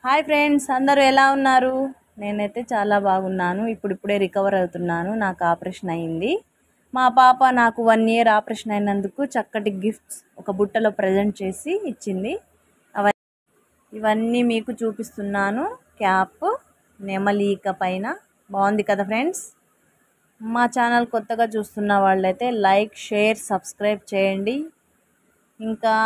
Hi friends, అందరూ ఎలా ఉన్నారు? నేనైతే చాలా బాగున్నాను. ఇప్పుడిప్పుడే రికవర్ అవుతున్నాను. నాకు ఆపరేషన్ అయింది. మా పాప నాకు 1 ఇయర్ ఆపరేషన్ అయినందుకు చక్కటి గిఫ్ట్స్ ఒక బుట్టలో ప్రజెంట్ చేసి ఇచ్చింది. ఇవన్నీ మీకు చూపిస్తున్నాను. క్యాప్, నెమలీక పైన బాగుంది కదా ఫ్రెండ్స్. మా ఛానల్ కొత్తగా చూస్తున్న వాళ్ళైతే లైక్, షేర్, సబ్స్క్రైబ్ చేయండి. ఇంకా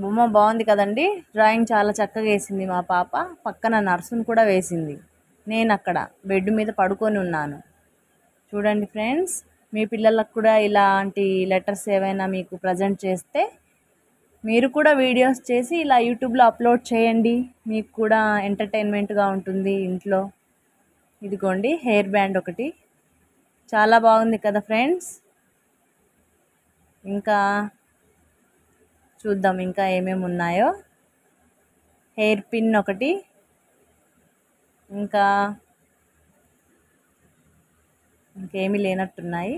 బొమ్మ బాగుంది కదండి. డ్రాయింగ్ చాలా చక్కగా వేసింది మా పాప. పక్కన నర్సును కూడా వేసింది. నేను అక్కడ బెడ్ మీద పడుకొని ఉన్నాను. చూడండి ఫ్రెండ్స్, మీ పిల్లలకు కూడా ఇలాంటి లెటర్స్ ఏవైనా మీకు ప్రజెంట్ చేస్తే మీరు కూడా వీడియోస్ చేసి ఇలా యూట్యూబ్లో అప్లోడ్ చేయండి. మీకు కూడా ఎంటర్టైన్మెంట్గా ఉంటుంది ఇంట్లో. ఇదిగోండి హెయిర్ బ్యాండ్ ఒకటి, చాలా బాగుంది కదా ఫ్రెండ్స్. ఇంకా చూద్దాం ఇంకా ఏమేమి ఉన్నాయో. హెయిర్ పిన్ ఒకటి, ఇంకా ఇంకేమీ లేనట్టున్నాయి.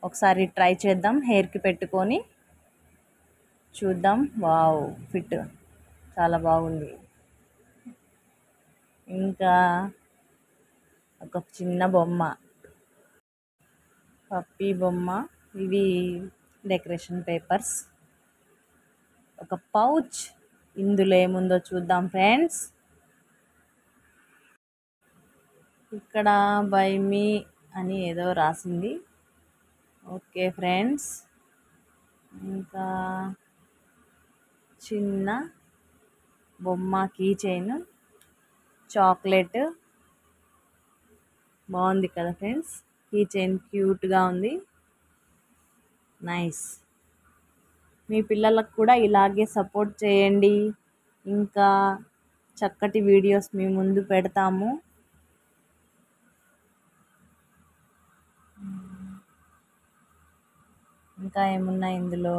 ఒకసారి ట్రై చేద్దాం, హెయిర్కి పెట్టుకొని చూద్దాం. వావ్, ఫిట్ చాలా బాగుంది. ఇంకా ఒక చిన్న బొమ్మ, పప్పీ బొమ్మ. ఇవి డెకరేషన్ పేపర్స్. ఒక పౌచ్, ఇందులో ఏముందో చూద్దాం ఫ్రెండ్స్. ఇక్కడ బై మీ అని ఏదో రాసింది. Okay friends. ఇంకా చిన్న బొమ్మ, కీ చైన్, చాక్లెట్. బాగుంది కదా ఫ్రెండ్స్. కీ చైన్ క్యూట్గా ఉంది. నైస్. మీ పిల్లలకు కూడా ఇలాగే సపోర్ట్ చేయండి. ఇంకా చక్కటి వీడియోస్ మీ ముందు పెడతాము. ఇంకా ఏమున్నాయి ఇందులో?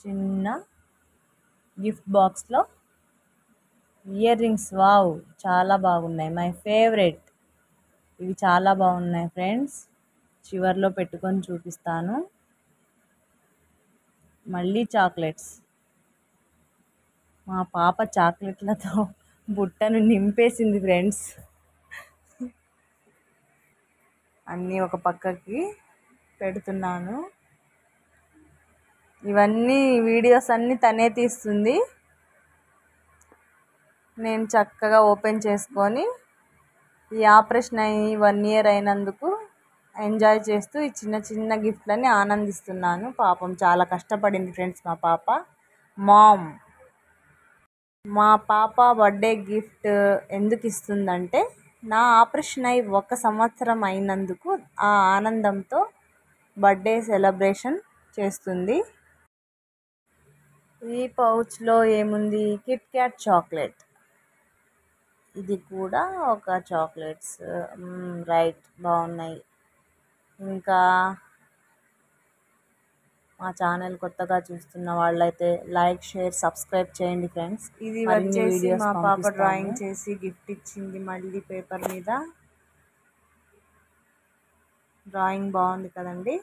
చిన్న గిఫ్ట్ బాక్స్లో ఇయర్ రింగ్స్. వావ్, చాలా బాగున్నాయి. My favourite. ఇవి చాలా బాగున్నాయి ఫ్రెండ్స్. చివర్లో పెట్టుకొని చూపిస్తాను. మళ్ళీ చాక్లెట్స్. మా పాప చాక్లెట్లతో బుట్టను నింపేసింది ఫ్రెండ్స్. అన్నీ ఒక పక్కకి పెడుతున్నాను. ఇవన్నీ వీడియోస్ అన్నీ తనే తీస్తుంది. నేను చక్కగా ఓపెన్ చేసుకొని ఈ ఆపరేషన్ అయ్యి 1 ఇయర్ అయినందుకు ఎంజాయ్ చేస్తూ ఈ చిన్న చిన్న గిఫ్ట్లని ఆనందిస్తున్నాను. పాపం చాలా కష్టపడింది ఫ్రెండ్స్ మా పాప. మా పాప బర్త్డే గిఫ్ట్ ఎందుకు ఇస్తుందంటే, నా ఆపరేషన్ అయి 1 సంవత్సరం అయినందుకు ఆ ఆనందంతో బర్త్డే సెలబ్రేషన్ చేస్తుంది. ఈ పౌచ్లో ఏముంది? Kit Kat chocolate. ఇది కూడా ఒక చాక్లెట్స్. రైట్, బాగున్నాయి. ఇంకా మా ఛానల్ కొత్తగా చూస్తున్న వాళ్ళైతే లైక్, షేర్, సబ్స్క్రైబ్ చేయండి ఫ్రెండ్స్. ఇది వచ్చేసి మా పాప డ్రాయింగ్ చేసి గిఫ్ట్ ఇచ్చింది. మళ్ళీ పేపర్ మీద డ్రాయింగ్ బాగుంది కదండి.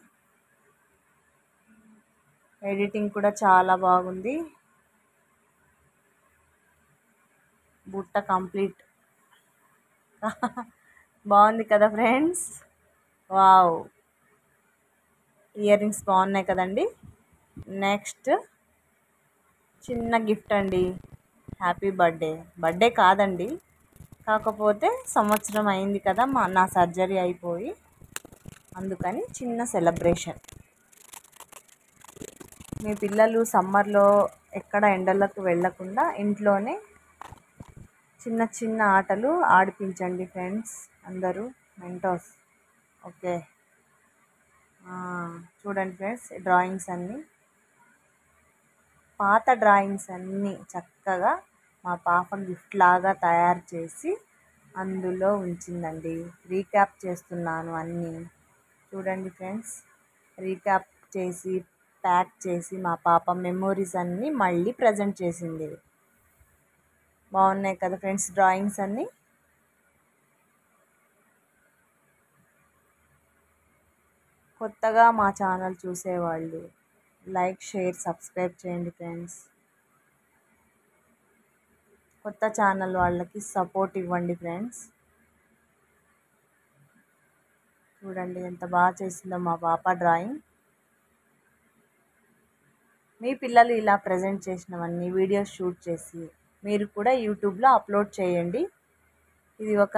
ఎడిటింగ్ కూడా చాలా బాగుంది. బుట్ట కంప్లీట్. బాగుంది కదా ఫ్రెండ్స్. వావ్, ఇయర్ రింగ్స్ బాగున్నాయి కదండి. నెక్స్ట్ చిన్న గిఫ్ట్ అండి. Happy birthday. బర్త్డే కాదండి, కాకపోతే 1 సంవత్సరం అయింది కదా నా సర్జరీ అయిపోయి, అందుకని చిన్న సెలబ్రేషన్. మీ పిల్లలు సమ్మర్లో ఎక్కడ ఎండలకు వెళ్ళకుండా ఇంట్లోనే చిన్న చిన్న ఆటలు ఆడిపించండి ఫ్రెండ్స్. అందరూ మెంటోస్. ఓకే, చూడండి ఫ్రెండ్స్, డ్రాయింగ్స్ అన్నీ, పాత డ్రాయింగ్స్ అన్నీ చక్కగా మా పాప గిఫ్ట్ లాగా తయారు చేసి అందులో ఉంచిందండి. రీక్యాప్ చేస్తున్నాను అన్నీ. చూడండి ఫ్రెండ్స్, రీక్యాప్ చేసి ప్యాక్ చేసి మా పాప మెమోరీస్ అన్నీ మళ్ళీ ప్రజెంట్ చేసింది. బాగున్నాయి కదా ఫ్రెండ్స్ డ్రాయింగ్స్ అన్నీ. కొత్తగా మా ఛానల్ చూసేవాళ్ళు లైక్, షేర్, సబ్స్క్రైబ్ చేయండి ఫ్రెండ్స్. కొత్త ఛానల్ వాళ్ళకి సపోర్ట్ ఇవ్వండి ఫ్రెండ్స్. చూడండి ఎంత బాగా చేసిందో మా పాప డ్రాయింగ్. మీ పిల్లలు ఇలా ప్రజెంట్ చేసినవన్నీ వీడియోస్ షూట్ చేసి మీరు కూడా యూట్యూబ్లో అప్లోడ్ చేయండి. ఇది ఒక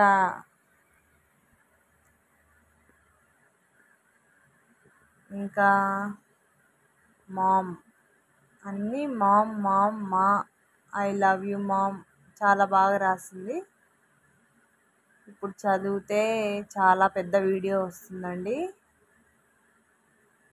ఇంకా మామ్ అన్నీ మామ్ మామ్ మా ఐ లవ్ యూ మామ్ చాలా బాగా రాసింది. ఇప్పుడు చదివితే చాలా పెద్ద వీడియో వస్తుందండి.